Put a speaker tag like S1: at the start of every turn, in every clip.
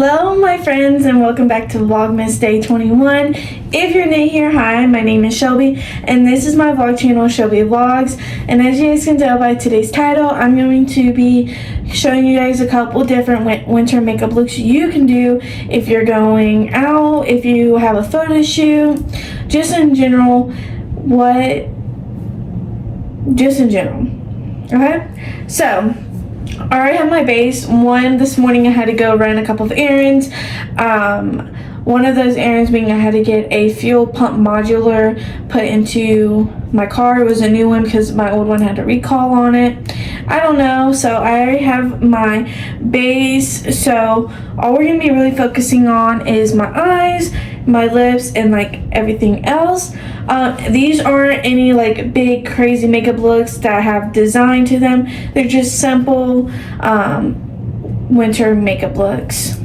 S1: Hello my friends, and welcome back to Vlogmas Day 21. If you're new here, hi, my name is Shelby and this is my vlog channel, Shelby Vlogs. And as you guys can tell by today's title, I'm going to be showing you guys a couple different winter makeup looks you can do if you're going out, if you have a photo shoot, just in general, okay? So I already have my base. This morning I had to go run a couple of errands. One of those errands being I had to get a fuel pump modular put into my car. It was a new one because my old one had a recall on it. I don't know, so I already have my base. So all we're going to be really focusing on is my eyes, my lips, and like everything else. These aren't any like big crazy makeup looks that have design to them. They're just simple winter makeup looks.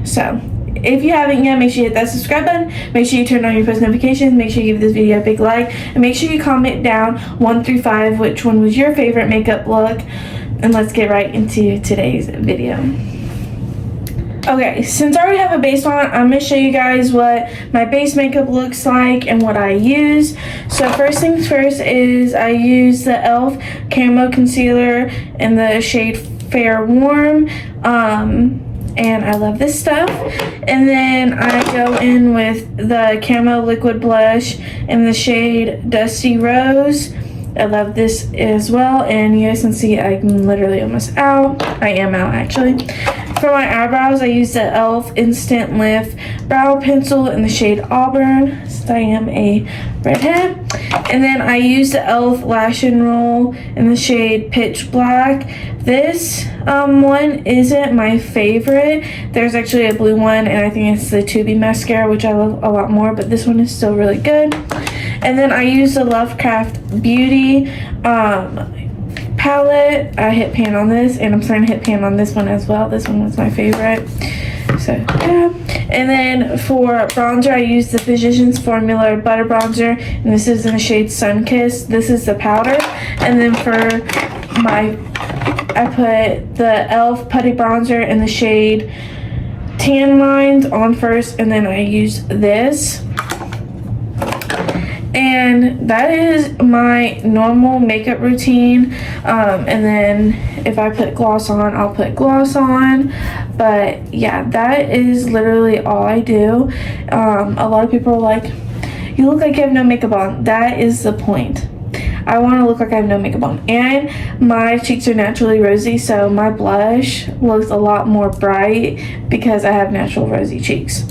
S1: So if you haven't yet, make sure you hit that subscribe button, make sure you turn on your post notifications, make sure you give this video a big like, and make sure you comment down 1 through 5 which one was your favorite makeup look. And let's get right into today's video. Okay, since I already have a base on, I'm going to show you guys what my base makeup looks like and what I use. So first things first is I use the e.l.f. Camo Concealer in the shade Fair Warm. And I love this stuff. And then I go in with the Camo Liquid Blush in the shade Dusty Rose. I love this as well, and you guys can see I'm literally almost out. I am out actually. For my eyebrows, I use the e.l.f. Instant Lift Brow Pencil in the shade Auburn, since I am a redhead. And then I use the e.l.f. Lash and Roll in the shade Pitch Black. This one isn't my favorite. There's actually a blue one, and I think it's the Tubi Mascara, which I love a lot more, but this one is still really good. And then I use the Lovecraft Beauty palette. I hit pan on this, and I'm starting to hit pan on this one as well. This one was my favorite. So yeah. And then for bronzer, I use the Physicians Formula Butter Bronzer, and this is in the shade Sunkissed. This is the powder. And then for I put the e.l.f. Putty Bronzer in the shade Tan Lines on first, and then I use this. And that is my normal makeup routine. And then if I put gloss on, I'll put gloss on. But yeah, that is literally all I do. A lot of people are like, you look like you have no makeup on. That is the point. I want to look like I have no makeup on. And my cheeks are naturally rosy, so my blush looks a lot more bright because I have natural rosy cheeks.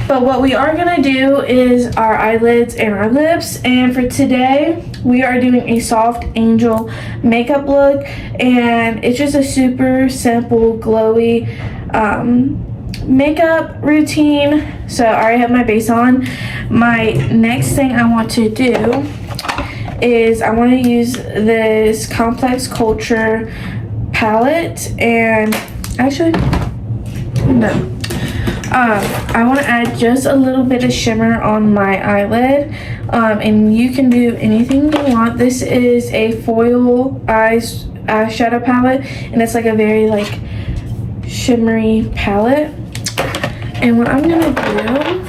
S1: But what we are going to do is our eyelids and our lips. And for today, we are doing a soft angel makeup look. And it's just a super simple, glowy makeup routine. So I already have my base on. My next thing I want to do is I want to use this Complex Culture palette. And actually, no. I want to add just a little bit of shimmer on my eyelid, and you can do anything you want. This is a foil eyeshadow palette, and it's like a very like shimmery palette. And what I'm gonna do,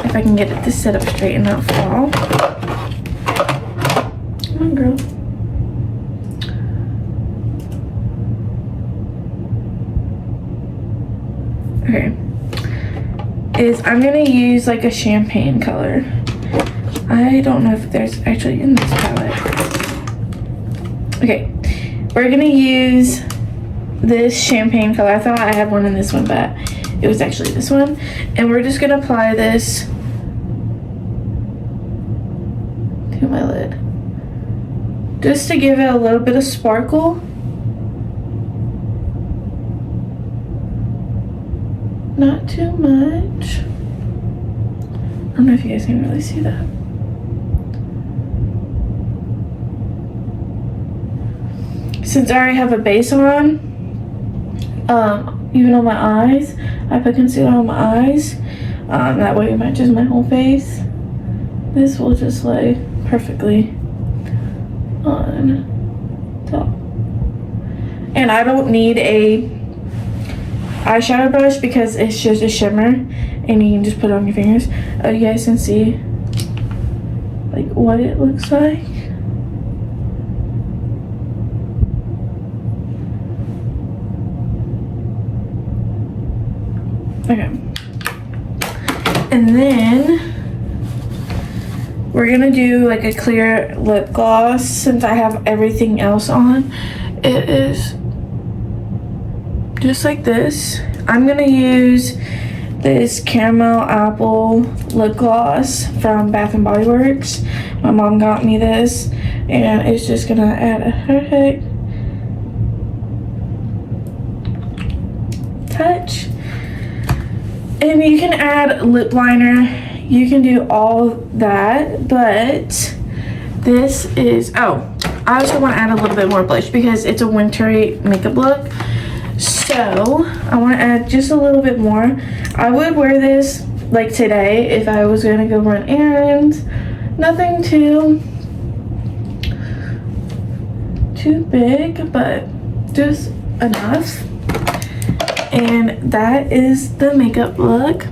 S1: if I can get it to sit up straight and not fall. Come on, girl. Okay, is I'm gonna use like a champagne color. I don't know if there's actually in this palette. Okay, we're gonna use this champagne color. I thought I had one in this one, but it was actually this one. And we're just gonna apply this to my lid, just to give it a little bit of sparkle. Not too much. I don't know if you guys can really see that. Since I already have a base on, even on my eyes, I put concealer on my eyes. That way it matches my whole face. This will just lay perfectly on top. And I don't need a eyeshadow brush because it's just a shimmer and you can just put it on your fingers. You guys can see like what it looks like. Okay. And then we're gonna do like a clear lip gloss since I have everything else on. It is just like this. I'm gonna use this caramel apple lip gloss from Bath and Body Works. My mom got me this and it's just gonna add a perfect touch. And you can add lip liner, you can do all that, but this is, oh, I also want to add a little bit more blush because it's a wintry makeup look. So I want to add just a little bit more. I would wear this like today if I was going to go run errands. Nothing too big, but just enough. And that is the makeup look.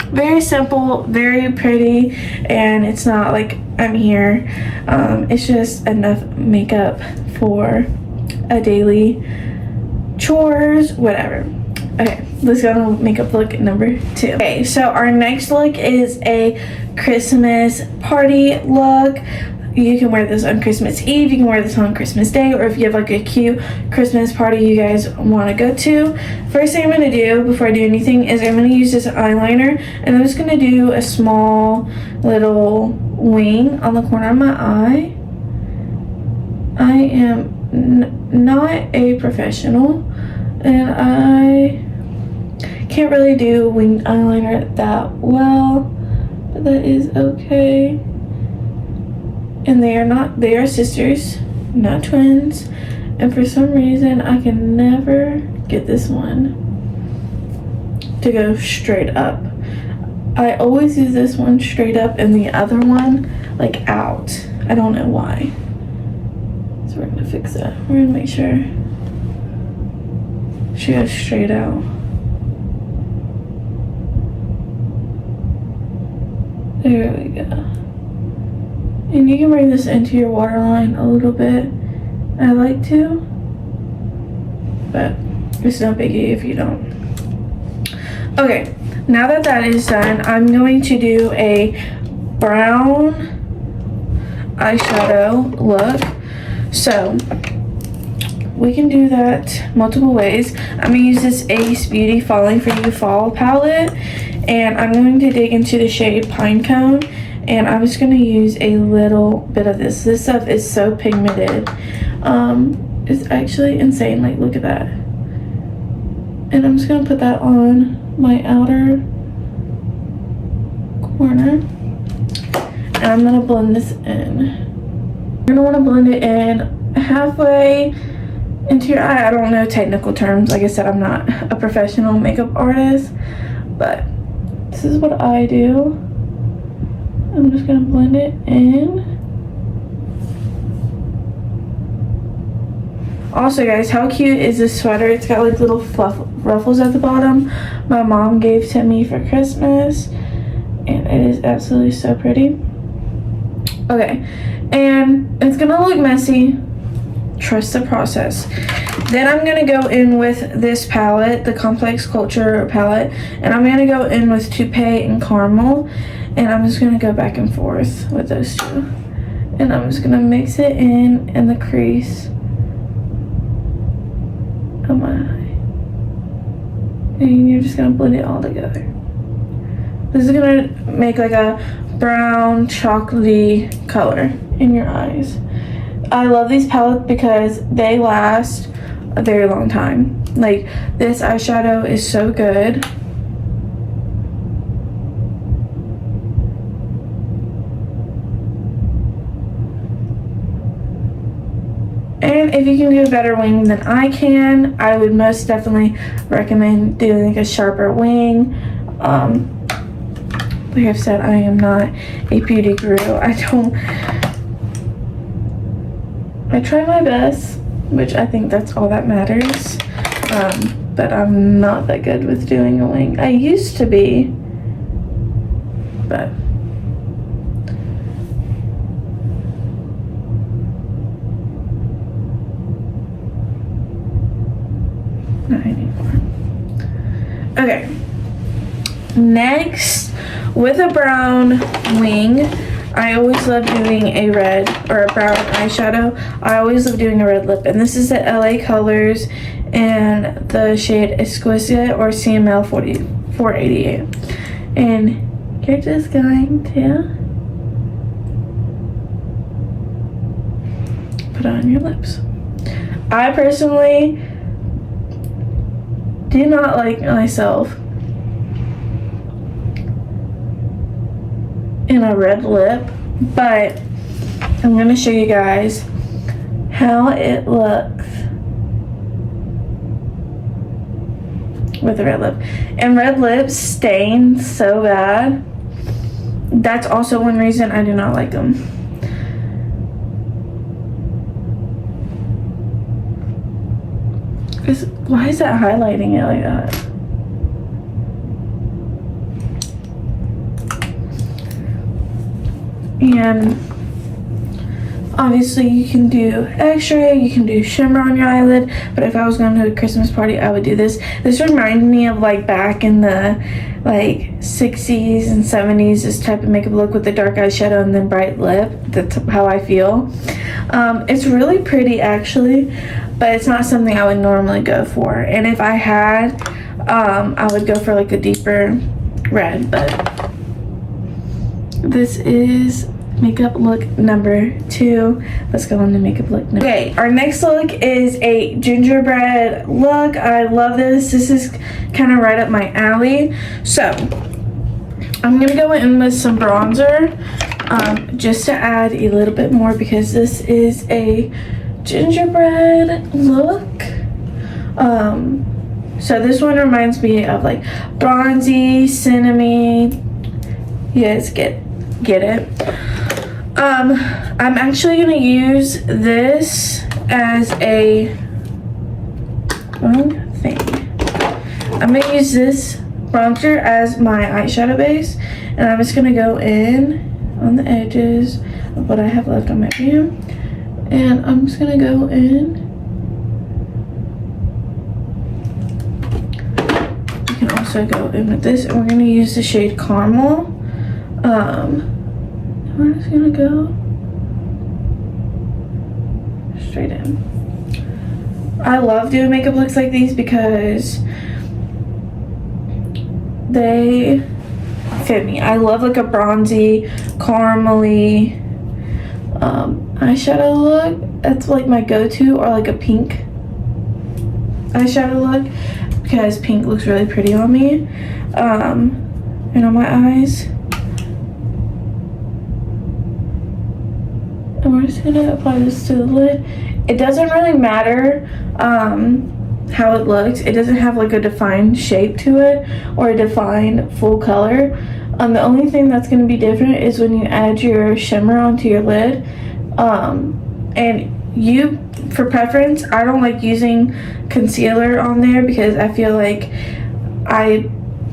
S1: Very simple, very pretty, and it's not like I'm here. It's just enough makeup for a daily chores, whatever. Okay, let's go to makeup look number 2. Okay, so our next look is a Christmas party look. You can wear this on Christmas Eve, you can wear this on Christmas Day, or if you have like a cute Christmas party you guys want to go to. First thing I'm going to do before I do anything is I'm going to use this eyeliner, and I'm just going to do a small little wing on the corner of my eye. I am not a professional, and I can't really do winged eyeliner that well, but that is okay. And they are sisters, not twins. And for some reason, I can never get this one to go straight up. I always use this one straight up and the other one like out. I don't know why. So we're gonna fix that. We're gonna make sure she goes straight out. There we go. And you can bring this into your waterline a little bit. I like to, but it's no biggie if you don't. Okay, now that that is done, I'm going to do a brown eyeshadow look. So we can do that multiple ways. I'm gonna use this Ace Beauty Falling For You Fall palette, and I'm going to dig into the shade Pinecone. And I'm just gonna use a little bit of this. This stuff is so pigmented. It's actually insane. Like, look at that. And I'm just gonna put that on my outer corner. And I'm gonna blend this in. You're gonna wanna blend it in halfway into your eye. I don't know technical terms. Like I said, I'm not a professional makeup artist, but this is what I do. I'm just gonna blend it in. Also guys, how cute is this sweater? It's got like little fluff ruffles at the bottom. My mom gave to me for Christmas, and it is absolutely so pretty. Okay, and it's gonna look messy. Trust the process. Then I'm gonna go in with this palette, the Complex Culture palette, and I'm gonna go in with Toupee and Caramel. And I'm just gonna go back and forth with those two. And I'm just gonna mix it in the crease of my eye. And you're just gonna blend it all together. This is gonna make like a brown chocolatey color in your eyes. I love these palettes because they last a very long time. Like, this eyeshadow is so good. And if you can do a better wing than I can, I would most definitely recommend doing like a sharper wing. Like I've said, I am not a beauty guru. I try my best, which I think that's all that matters. but I'm not that good with doing a wing. I used to be, but not anymore. Okay, next, with a brown wing, I always love doing a red or a brown eyeshadow. I always love doing a red lip, and this is the LA Colors and the shade Exquisite or CML 488. And you're just going to put it on your lips. I personally do not like myself in a red lip, but I'm gonna show you guys how it looks with a red lip. And red lips stain so bad. That's also one reason I do not like them. Why is that highlighting it like that? And obviously you can do X-ray, you can do shimmer on your eyelid, but if I was going to a Christmas party, I would do this. This reminds me of like back in the like 60s and 70s, this type of makeup look with the dark eyeshadow and then bright lip. That's how I feel. It's really pretty actually, but it's not something I would normally go for. And if I had, I would go for like a deeper red, but this is makeup look number 2. Let's go on to makeup look number. Okay, our next look is a gingerbread look. I love this. This is kind of right up my alley. So I'm gonna go in with some bronzer, just to add a little bit more because this is a gingerbread look. So this one reminds me of like bronzy, cinnamony. You guys get it. I'm actually gonna use this as a wrong thing. I'm gonna use this bronzer as my eyeshadow base, and I'm just gonna go in on the edges of what I have left on my pan, and I'm just gonna go in. You can also go in with this, and we're gonna use the shade Caramel. We're just gonna go straight in. I love doing makeup looks like these because they fit me. I love like a bronzy, caramely eyeshadow look. That's like my go-to, or like a pink eyeshadow look because pink looks really pretty on me. And on my eyes. And we're just gonna apply this to the lid. It doesn't really matter how it looks. It doesn't have like a defined shape to it or a defined full color. The only thing that's gonna be different is when you add your shimmer onto your lid. And you, for preference, I don't like using concealer on there because I feel like I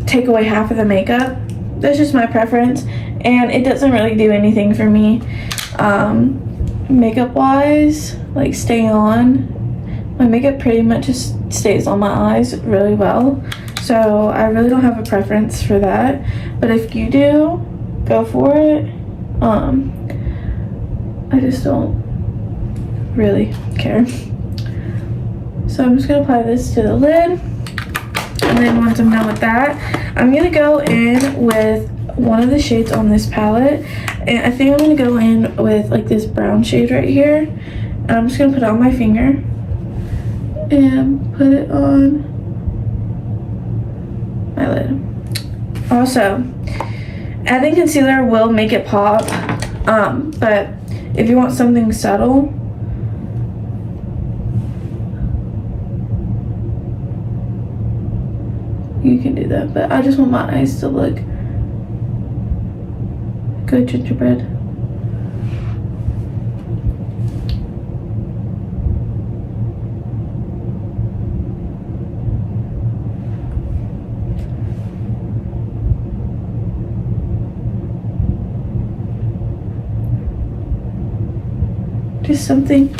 S1: take away half of the makeup. That's just my preference, and it doesn't really do anything for me. Makeup wise, like staying on, my makeup pretty much just stays on my eyes really well, so I really don't have a preference for that. But if you do, go for it. I just don't really care. So I'm just gonna apply this to the lid, and then once I'm done with that, I'm gonna go in with one of the shades on this palette, and I think I'm gonna go in with like this brown shade right here, and I'm just gonna put it on my finger and put it on my lid. Also, adding concealer will make it pop, but if you want something subtle, you can do that, but I just want my eyes to look good gingerbread. just something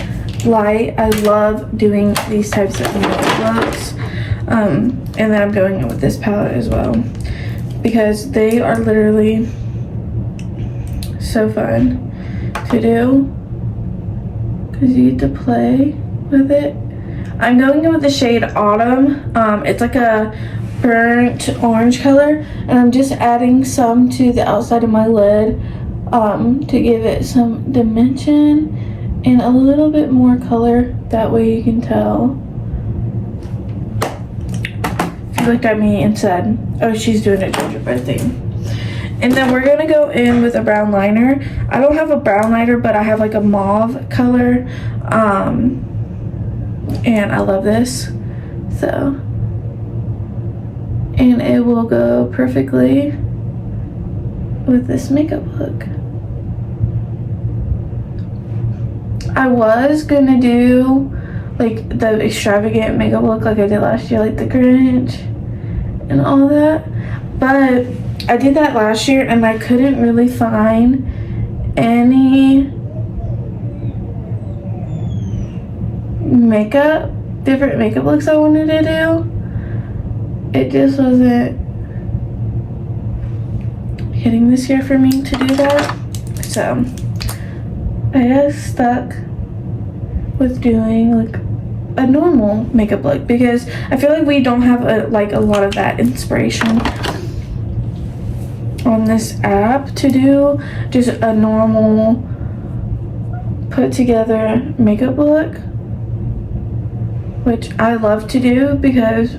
S1: light. I love doing these types of looks. And then I'm going in with this palette as well because they are literally so fun to do because you get to play with it. I'm going in with the shade Autumn. It's like a burnt orange color, and I'm just adding some to the outside of my lid to give it some dimension and a little bit more color. That way you can tell. If you looked at me and said, oh, she's doing a gingerbread thing. And then we're gonna go in with a brown liner. I don't have a brown liner, but I have like a mauve color. And I love this. So, and it will go perfectly with this makeup look. I was gonna do like the extravagant makeup look like I did last year, like the Grinch and all that, but I did that last year and I couldn't really find any different makeup looks I wanted to do. It just wasn't hitting this year for me to do that, so I got stuck with doing like a normal makeup look because I feel like we don't have a lot of that inspiration on this app to do just a normal put together makeup look, which I love to do because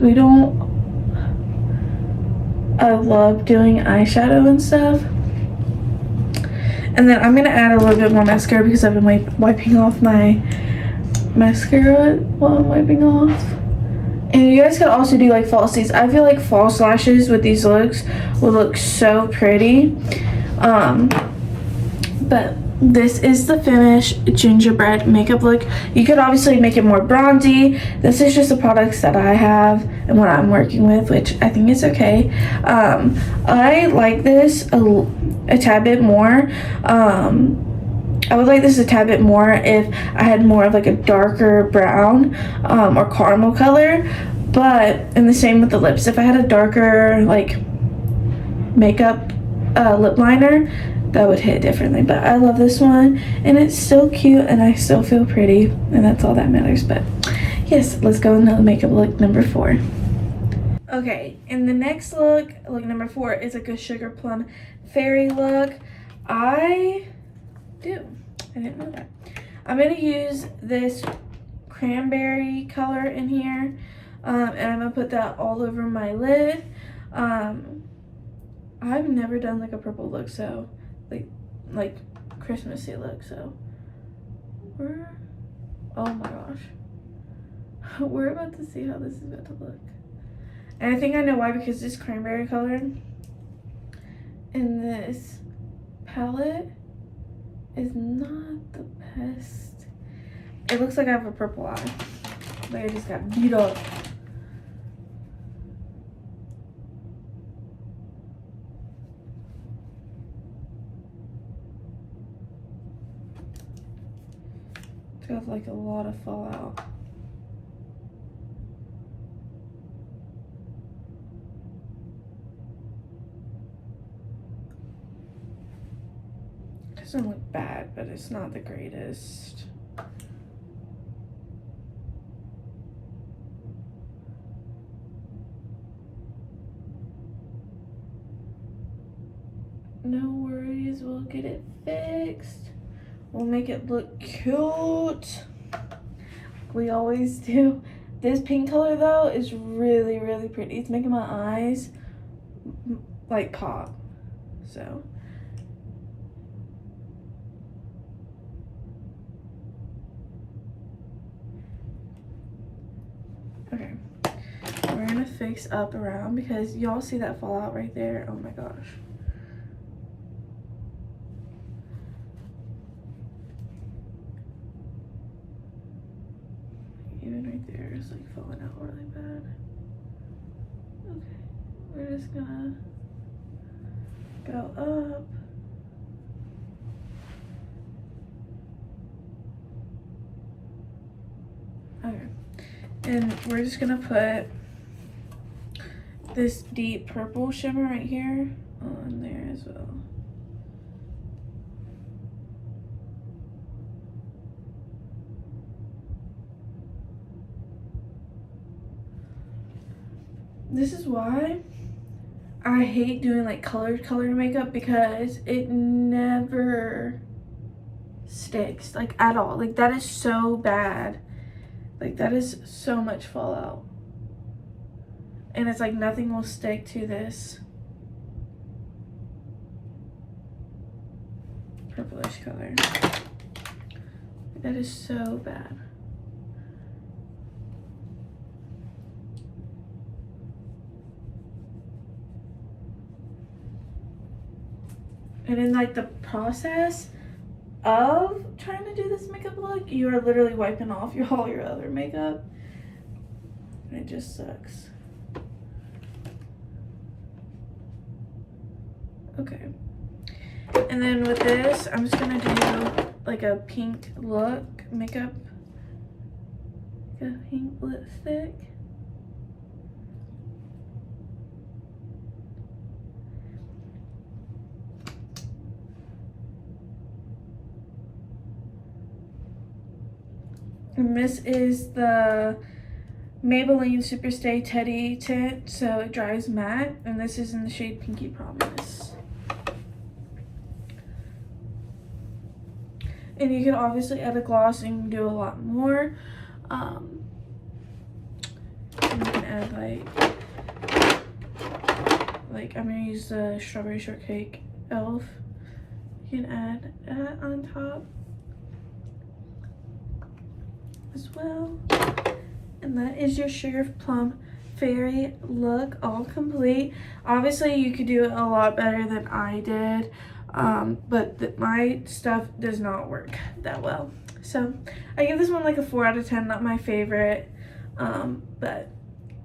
S1: I love doing eyeshadow and stuff. And then I'm gonna add a little bit more mascara because I've been wiping off my mascara while I'm wiping off. And you guys could also do like falsies. I feel like false lashes with these looks will look so pretty. But this is the finished gingerbread makeup look. You could obviously make it more bronzy. This is just the products that I have and what I'm working with, which I think is okay. I like this a tad bit more. I would like this a tad bit more if I had more of like a darker brown or caramel color. And the same with the lips. If I had a darker like makeup lip liner, that would hit differently. But I love this one and it's still cute and I still feel pretty, and that's all that matters. But yes, let's go into the makeup look number 4. Okay, and the next look number 4 is like a sugar plum fairy look. I didn't know that. I'm gonna use this cranberry color in here, and I'm gonna put that all over my lid. I've never done like a purple look, so like Christmassy look, so oh my gosh, we're about to see how this is about to look. And I think I know why, because this cranberry color in this palette is not the best. It looks like I have a purple eye, like I just got beat up. It's got like a lot of fallout. Doesn't look bad, but it's not the greatest. No worries, we'll get it fixed. We'll make it look cute. We always do. This pink color though is really, really pretty. It's making my eyes like pop. So okay, we're gonna fix up around because y'all see that fallout right there. Oh my gosh. Even right there is like falling out really bad. Okay, we're just gonna go up. And we're just gonna put this deep purple shimmer right here on there as well. This is why I hate doing like colored makeup, because it never sticks, like at all. Like that is so bad. Like that is so much fallout. And it's like nothing will stick to this purplish color. That is so bad. And in like the process of trying to do this makeup look, you are literally wiping off all your other makeup. And it just sucks. Okay. And then with this, I'm just gonna do like a pink look makeup. Like a pink lipstick. And this is the Maybelline Superstay Teddy tint, so it dries matte, and this is in the shade Pinky Promise. And you can obviously add a gloss and do a lot more. And you can add like I'm gonna use the Strawberry Shortcake e.l.f. You can add that on top as well. And that is your Sugar Plum Fairy look, all complete. Obviously you could do it a lot better than I did, but my stuff does not work that well. So I give this one like a 4 out of 10, not my favorite, but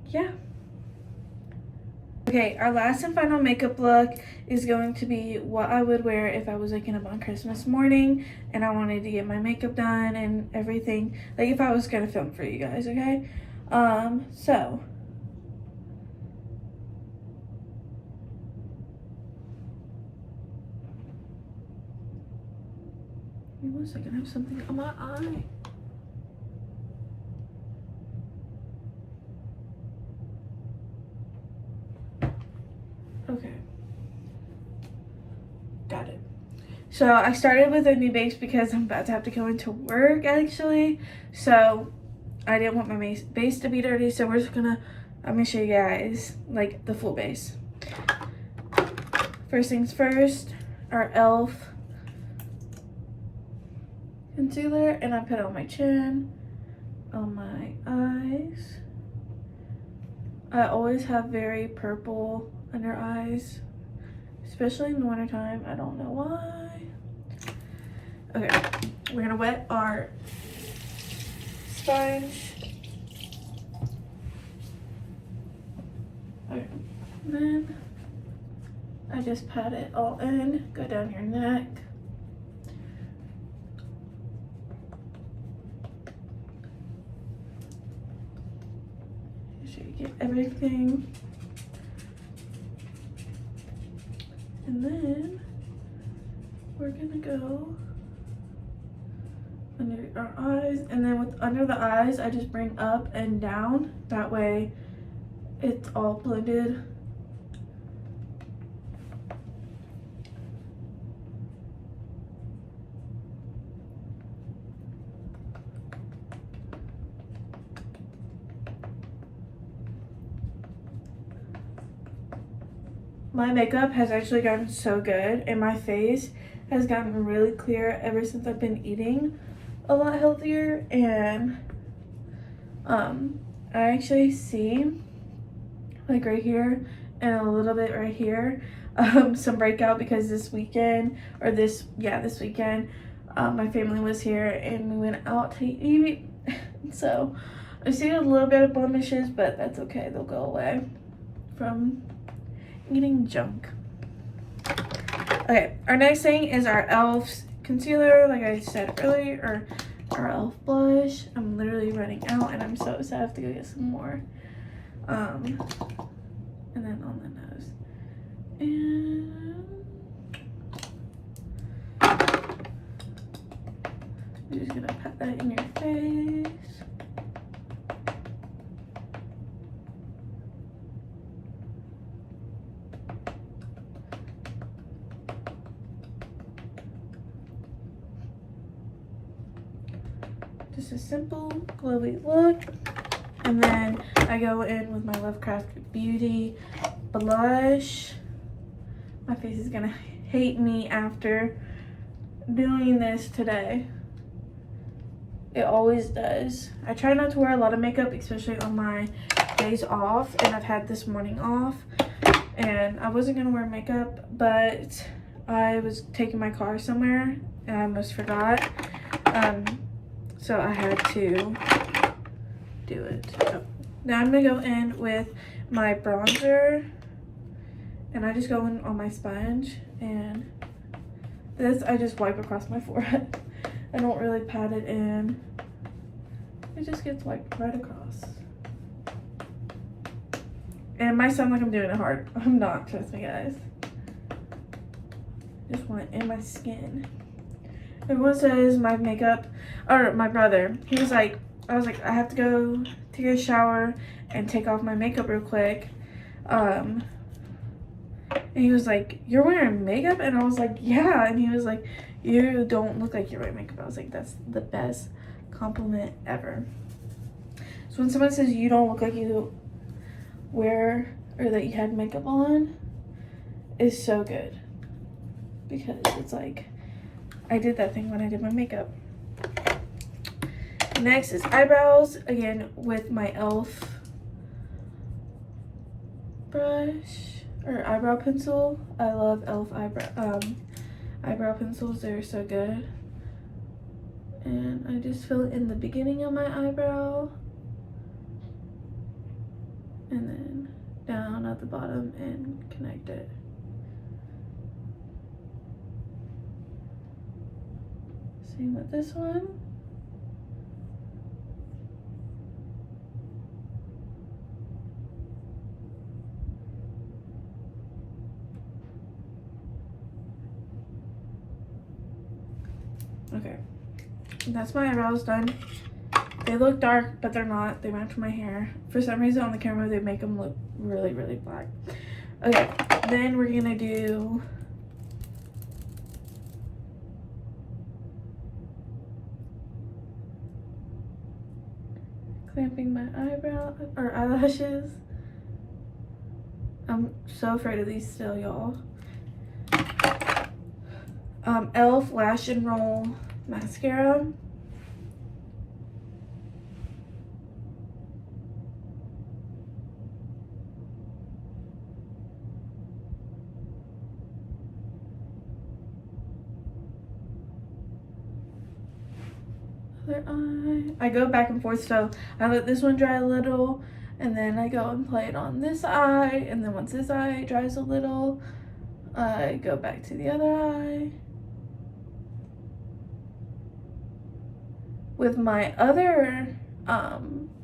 S1: yeah. Okay, our last and final makeup look is going to be what I would wear if I was waking up on Christmas morning and I wanted to get my makeup done and everything. Like if I was gonna film for you guys, okay? So. Wait 1 second, I have something on my eye. Okay, got it. So I started with a new base because I'm about to have to go into work actually. So I didn't want my base to be dirty. So I'm gonna show you guys like the full base. First things first, our e.l.f. concealer, and I put it on my chin, on my eyes. I always have very purple under eyes, especially in the wintertime. I don't know why. Okay, we're gonna wet our sponge. Okay, then I just pat it all in, go down your neck. Make sure you get everything. And then we're gonna go under our eyes, and then with under the eyes, I just bring up and down. That way it's all blended. My makeup has actually gotten so good, and my face has gotten really clear ever since I've been eating a lot healthier. And I actually see like right here and a little bit right here some breakout, because this weekend my family was here and we went out to eat. So I see a little bit of blemishes, but that's okay, they'll go away from eating junk. Okay, our next thing is our e.l.f. concealer, like I said earlier, or our e.l.f. blush. I'm literally running out and I'm so sad I have to go get some more. And then on the nose. And I'm just gonna pat that in your face. Just a simple glowy look. And then I go in with my Lovecraft Beauty blush. My face is gonna hate me after doing this today. It always does. I try not to wear a lot of makeup, especially on my days off, and I've had this morning off. And I wasn't gonna wear makeup, but I was taking my car somewhere and I almost forgot. So I had to do it. So now I'm gonna go in with my bronzer, and I just go in on my sponge, and this I just wipe across my forehead. I don't really pat it in. It just gets wiped right across. And it might sound like I'm doing it hard. I'm not, trust me guys. Just want it in my skin. Everyone says my makeup, or my brother, he was like, I was like, I have to go take a shower and take off my makeup real quick. And he was like, you're wearing makeup? And I was like, yeah. And he was like, you don't look like you're wearing makeup. I was like, that's the best compliment ever. So when someone says you don't look like you wear, or that you had makeup on, is so good. Because it's like, I did that thing when I did my makeup. Next is eyebrows, again with my e.l.f. brush or eyebrow pencil. I love e.l.f. eyebrow pencils, they're so good. And I just fill it in the beginning of my eyebrow and then down at the bottom and connect it. Same with this one. Okay, that's my eyebrows done. They look dark, but they're not. They match my hair. For some reason on the camera, they make them look really, really black. Okay, then we're gonna do clamping my eyebrow or eyelashes. I'm so afraid of these still, y'all. e.l.f. Lash and Roll mascara. Other eye. I go back and forth, so I let this one dry a little, and then I go and play it on this eye, and then once this eye dries a little, I go back to the other eye. With my other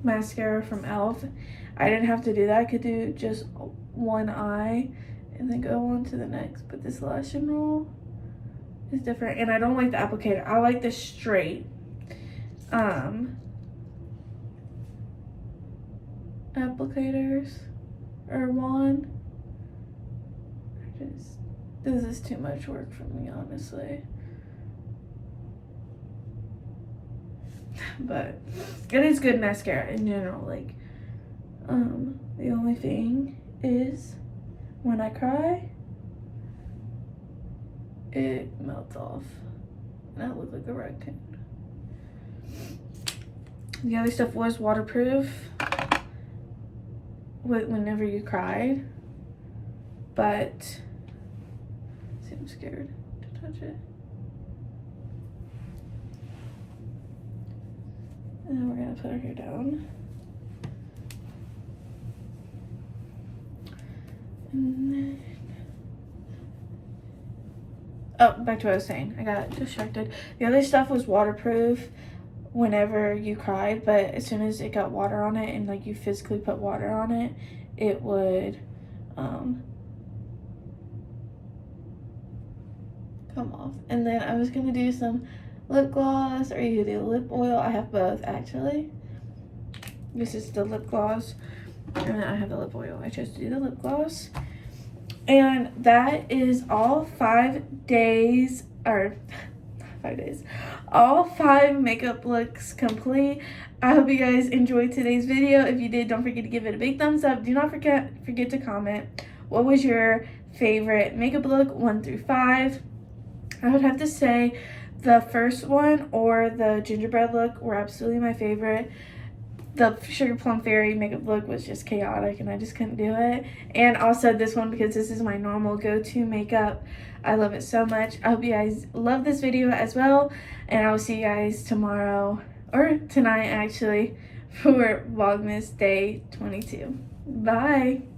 S1: mascara from e.l.f., I didn't have to do that. I could do just one eye and then go on to the next. But this Lash and Roll is different, and I don't like the applicator. I like the straight applicators or wand. This is too much work for me, honestly. But it is good mascara in general. Like, the only thing is when I cry, it melts off and I look like a raccoon. The other stuff was waterproof whenever you cried, but see, I'm scared to touch it. And then we're gonna put our hair down. And then, oh, back to what I was saying. I got distracted. The other stuff was waterproof whenever you cried, but as soon as it got water on it and like you physically put water on it, it would come off. And then I was gonna do some lip gloss, or you could do lip oil. I have both actually. This is the lip gloss, and then I have the lip oil. I chose to do the lip gloss. And that is all 5 days, or 5 days, all 5 makeup looks complete. I hope you guys enjoyed today's video. If you did, don't forget to give it a big thumbs up. Do not forget to comment what was your favorite makeup look, 1 through 5. I would have to say the first one or the gingerbread look were absolutely my favorite. The Sugar Plum Fairy makeup look was just chaotic and I just couldn't do it. And also this one, because this is my normal go-to makeup. I love it so much. I hope you guys love this video as well. And I will see you guys tomorrow, or tonight actually, for Vlogmas Day 22. Bye!